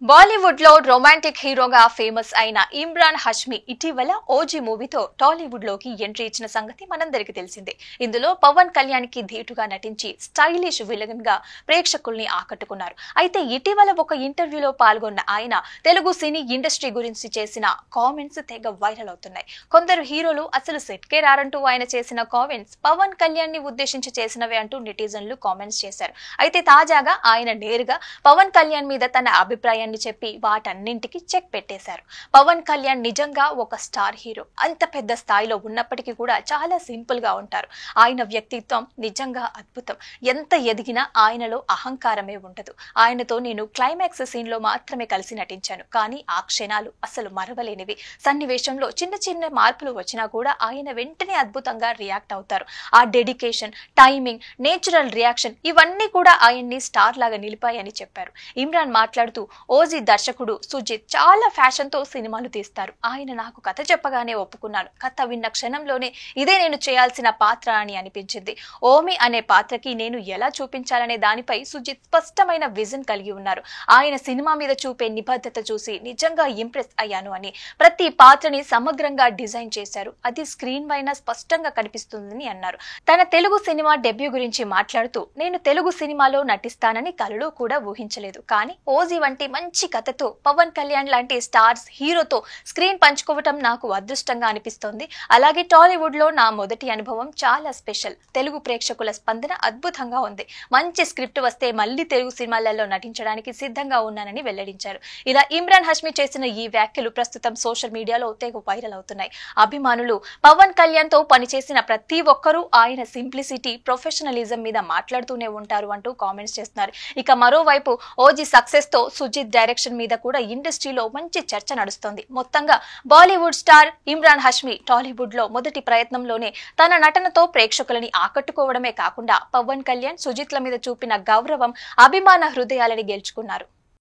బాలీవుడ్ లో రొమాంటిక్ హీరోగా ఫేమస్ అయిన ఇమ్రాన్ హష్మి ఇటీవల ఓజీ మూవీతో టాలీవుడ్ లోకి ఎంట్రీ ఇచ్చిన సంగతి మనందరికీ తెలిసిందే. ఇందులో పవన్ కళ్యాణ్ కి ధీటుగా నటించి స్టైలిష్ విలన్ గా ప్రేక్షకుల్ని ఆకట్టుకున్నారు. అయితే ఇటీవల ఒక ఇంటర్వ్యూలో పాల్గొన్న ఆయన తెలుగు సినీ ఇండస్ట్రీ గురించి చేసిన కామెంట్స్ తెగ వైరల్ అవుతున్నాయి. కొందరు హీరోలు అసలు సెట్ కే రారంటూ ఆయన చేసిన కామెంట్స్ పవన్ కళ్యాణ్ ని ఉద్దేశించి చేసినవే అంటూ నెటిజన్లు కామెంట్స్ చేశారు. అయితే తాజాగా ఆయన నేరుగా పవన్ కళ్యాణ్ మీద తన అభిప్రాయం చెప్పి వాటన్నింటికి చెక్ పెట్టేశారు. పవన్ కళ్యాణ్ నిజంగా ఒక స్టార్ హీరో. అంత పెద్ద స్థాయిలో ఉన్నప్పటికీ కూడా చాలా సింపుల్ గా ఉంటారు. ఆయన వ్యక్తిత్వం నిజంగా అద్భుతం. ఎంత ఎదిగినా ఆయనలో అహంకారమే ఉండదు. ఆయనతో నేను క్లైమాక్స్ సీన్ లో మాత్రమే కలిసి నటించాను. కానీ ఆ క్షణాలు అసలు మరవలేనివి. సన్నివేశంలో చిన్న చిన్న మార్పులు వచ్చినా కూడా ఆయన వెంటనే అద్భుతంగా రియాక్ట్ అవుతారు. ఆ డెడికేషన్, టైమింగ్, నేచురల్ రియాక్షన్ ఇవన్నీ కూడా ఆయన్ని స్టార్ లాగా నిలిపాయని చెప్పారు. ఇమ్రాన్ మాట్లాడుతూ ఓజీ దర్శకుడు సుజిత్ చాలా ఫ్యాషన్ తో సినిమాలు తీస్తారు. ఆయన నాకు కథ చెప్పగానే ఒప్పుకున్నాను. కథ విన్న క్షణంలోనే ఇదే నేను చేయాల్సిన పాత్ర అని అనిపించింది. ఓమి అనే పాత్రకి నేను ఎలా చూపించాలనే దానిపై సుజిత్ స్పష్టమైన విజన్ కలిగి ఉన్నారు. ఆయన సినిమా మీద చూపే నిబద్ధత చూసి నిజంగా ఇంప్రెస్ అయ్యాను అని, ప్రతి పాత్రని సమగ్రంగా డిజైన్ చేశారు. అది స్క్రీన్ పైన స్పష్టంగా కనిపిస్తుందని అన్నారు. తన తెలుగు సినిమా డెబ్యూ గురించి మాట్లాడుతూ నేను తెలుగు సినిమాలో నటిస్తానని కలలో కూడా ఊహించలేదు. కానీ ఓజీ వంటి మంచి కథతో పవన్ కళ్యాణ్ లాంటి స్టార్స్ హీరోతో స్క్రీన్ పంచుకోవటం నాకు అదృష్టంగా అనిపిస్తోంది. అలాగే టాలీవుడ్ లో నా మొదటి అనుభవం చాలా స్పెషల్. తెలుగు ప్రేక్షకుల స్పందన అద్భుతంగా ఉంది. మంచి స్క్రిప్ట్ వస్తే మళ్ళీ తెలుగు సినిమాలలో నటించడానికి సిద్ధంగా ఉన్నానని వెల్లడించారు. ఇలా ఇమ్రాన్ హష్మి చేసిన ఈ వ్యాఖ్యలు ప్రస్తుతం సోషల్ మీడియాలో తెగ వైరల్ అవుతున్నాయి. అభిమానులు పవన్ కళ్యాణ్ తో పనిచేసిన ప్రతి ఒక్కరూ ఆయన సింప్లిసిటీ, ప్రొఫెషనలిజం మీద మాట్లాడుతూనే ఉంటారు అంటూ కామెంట్స్ చేస్తున్నారు. ఇక మరోవైపు ఓజీ సక్సెస్ తో సుజిత్ డైరెక్షన్ మీద కూడా ఇండస్ట్రీలో మంచి చర్చ నడుస్తోంది. మొత్తంగా బాలీవుడ్ స్టార్ ఇమ్రాన్ హష్మి టాలీవుడ్ లో మొదటి ప్రయత్నంలోనే తన నటనతో ప్రేక్షకులని ఆకట్టుకోవడమే కాకుండా పవన్ కళ్యాణ్, సుజిత్ల మీద చూపిన గౌరవం, అభిమాన హృదయాలని గెలుచుకున్నారు.